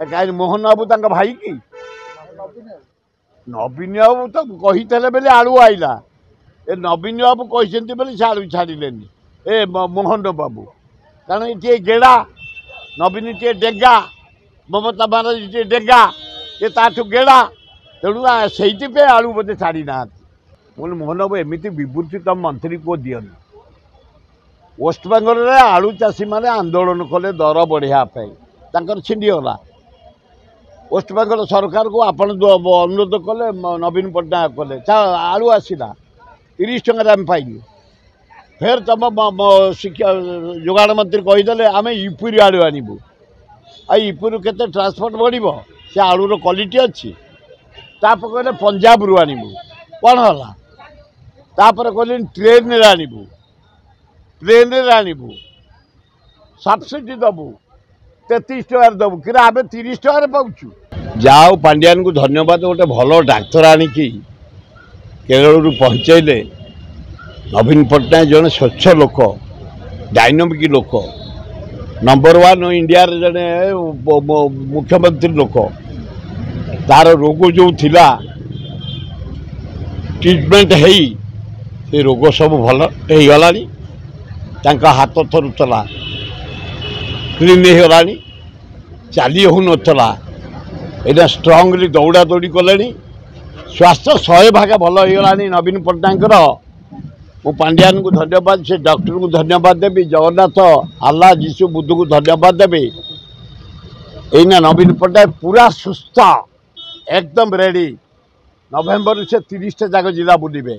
कहीं मोहन बाबू तक भाई कि नवीन बाबू तो कही बोले आलू आईला ए नवीन बाबू कहते बोले से आलू छाड़े ए मोहन बाबू कारण ये गेड़ा नवीन टे डेगा ममता बानार्जी टे डेगा ये ताठू गेड़ा तेणु से आलू बोधे छाड़ी ना बोले मोहन बाबू एमती विवृत्ति तुम मंत्री को दियनी वेस्टबेंगल आलू चाषी मैंने आंदोलन कले दर बढ़ाई छिंडीगला वेस्टबेंगल सरकार को आपण अनुरोध कले नवीन पट्टनायक कले आलू आसला 30 टंका आम पाइलु फिर तुम शिक्षा जोगाड़ मंत्री कहीदे आम यूपी आलू आनबू यूपी केते ट्रांसपोर्ट बढ़ से आलूर क्वालिटी अच्छी कहले पंजाब रू आनबू कौन है तापर कहले ट्रेन रे आनबू ट्रेन रे आनबू सब्सिडी दबू 33 टकर दबू कि आम 30 टकर पाचु जाओ पांड्यान को धन्यवाद गोटे भल डाक्तर आणिकी केरल पहुँचैले नवीन पट्टनायक जन स्वच्छ लोक डायनामिक लोक नंबर 1 इंडिया जड़े मुख्यमंत्री लोक तार रोग जो थिला ट्रीटमेंट है से रोग सब भल हो गला हाथ थरुला क्लीन हो गला चली हो नाला यहाँ स्ट्रंगली दौड़ा दौड़ी कले स्वास्थ्य 100 भाग भल हो गला नवीन पट्टनायक मु पांड्यान को धन्यवाद से डॉक्टर को धन्यवाद देवी जगन्नाथ आल्ला जीशु बुद्ध को धन्यवाद देवी एना नवीन पट्टनायक पूरा सुस्थ एकदम रेडी नवेम्बर से 30 जाक जिला बुलवे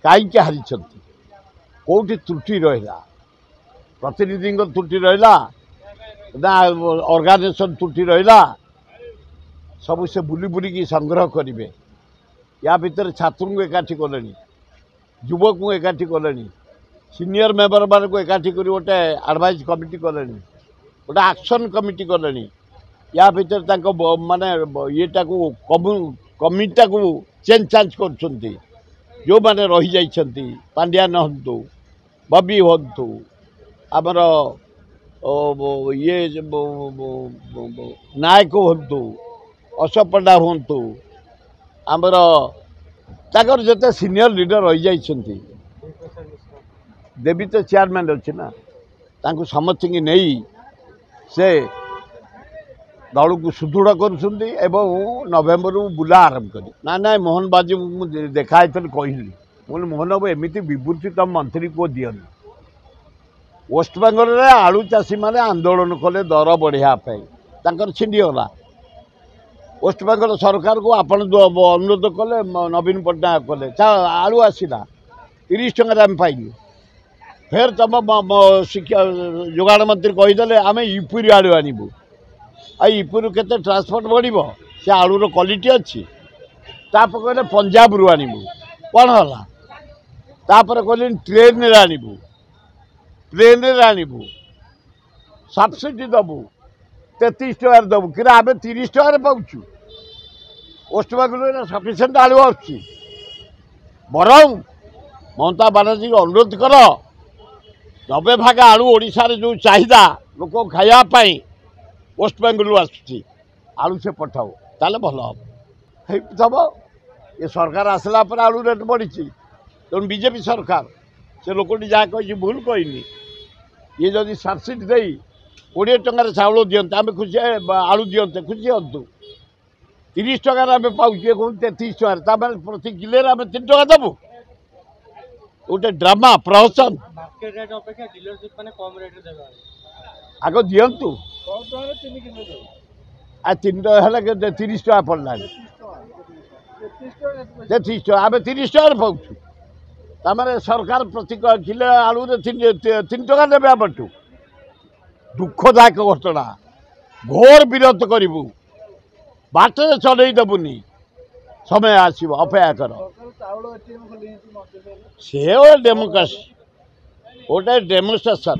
कहीं हारी कौटी त्रुटि रहा प्रतिनिधि त्रुटि रहा ना ऑर्गेनाइजेशन त्रुटि रहा सब से बुली बुलिकी संग्रह करेंगे या भितर छात्र को एकाठी कले युवक को एकाठी कले सीनियर मेंबर मान को एकाठी कर गोटे एडवाइज कमिटी कले गोटे एक्शन कमिटी कले या भितर माने येटा को कमिटा को चेंज चांज कर जो मैंने रही जाइछंती पांड्यान हंतु बबी हंतु आमर ये नायक हंतु अशोक पंडा हंतु आमर ताकर जते सीनियर लीडर रही जाइछंती देवी तो चेयरमैन अच्छी ना तांको समस्त की नहीं से दल को सुदृढ़ कर नवेम्बर बुला आरंभ कर ना ना मोहन बाबू मुझे देखाई कहली बोले मोहन बाबू एमती विवृत्ति तुम मंत्री को दियनी वेस्टबेंगल आलू चाषी मैंने आंदोलन कले दर बढ़ाई छिंडीगला वेस्टबेंगल सरकार को आपण अनुरोध कले नवीन पट्टनायक कले आलू आसला 30 टंका आम पाइलु फिर तुम शिक्षा जोगाड़ मंत्री कहीदे आम यूपी आलू आनबू यूपी केते ट्रांसपोर्ट बढ़ से आलूर क्वालिटी अच्छी कहले पंजाब रू आनबू कौन है तापर कहले ट्रेन रे आनबू ट्रेन रे आनबू सब्सिडी दबू 33 टकर दबू कि आम 30 टकर पाचु वेस्टबेंगल सफिसीयंट आलू आसुची बरं ममता बानार्जी को अनुरोध कर 90 भाग आलू ओडिशा रे जो चाहिदा लोक खायापाई वेस्टबेंगल आसुची आलू से पठाओ ताले भल हम ये सरकार आसला पर आलू रेट बढ़ी तेणु बीजेपी सरकार से लोकटी जहाँ कही भूल कहनी ये जदि सब्सिडी दे 20 टंकार चाउल दिखते आम खुशी आलू दिखते खुशी हूँ 30 टकर आम पाचे कौन 33 टकर प्रति किले आम 3 टका देवु गोटे ड्रामा प्रहसन आग दिंतु 3 टका 30 टका पड़ला 33 टका आम 30 टकर पाचु तमें सरकार प्रति किले आलू 3 टका देवे आमठू दुखदायक घटना घोर विरोध करूँ बाटर चलई देवुनि समय आसो अपेक्षा कर से डेमोक्रेसी गोटे डेमोन्स्ट्रेशन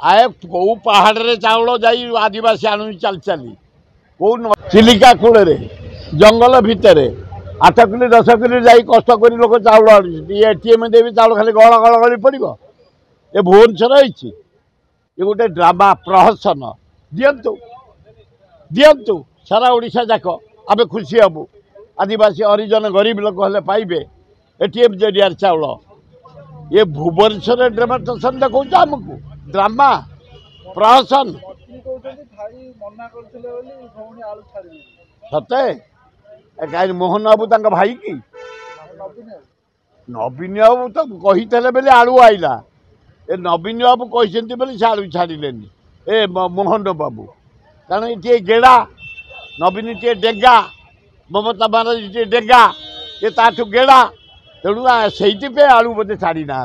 आए कौ पहाड़ रे चाउल जा आदिवासी आणु चल चली कौ चिलिका कूल जंगल भितर 8 किलो 10 किलो जा कष्ट कर लोक चाउल आनुच्च एटीएम देवी चाउल खाली गल गल गली पड़ो ये भुवनेश्वर ये गोटे ड्रामा प्रहसन दिंतु दिंतु सारा ओडिशा जाक आम खुशी हेबू आदिवासी हरिजन गरीब लोक हेले पाइबे एटीएम जरिया चाउल ये भुवनेश्वर ड्रामा स्टेशन देखो आमको ड्रामा प्रहसन सते कहीं मोहन बाबू तक भाई की नवीन बाबू तो कही बेले आलू आईला ए नवीन बाबू कहते बोली से आलू छाड़े ए मोहन बाबू कारण ये गेड़ा नवीन टे डेगा ममता बानार्जी टे डेगा ये ताठू गेड़ा तेणु से आलू बोधे छाड़ी ना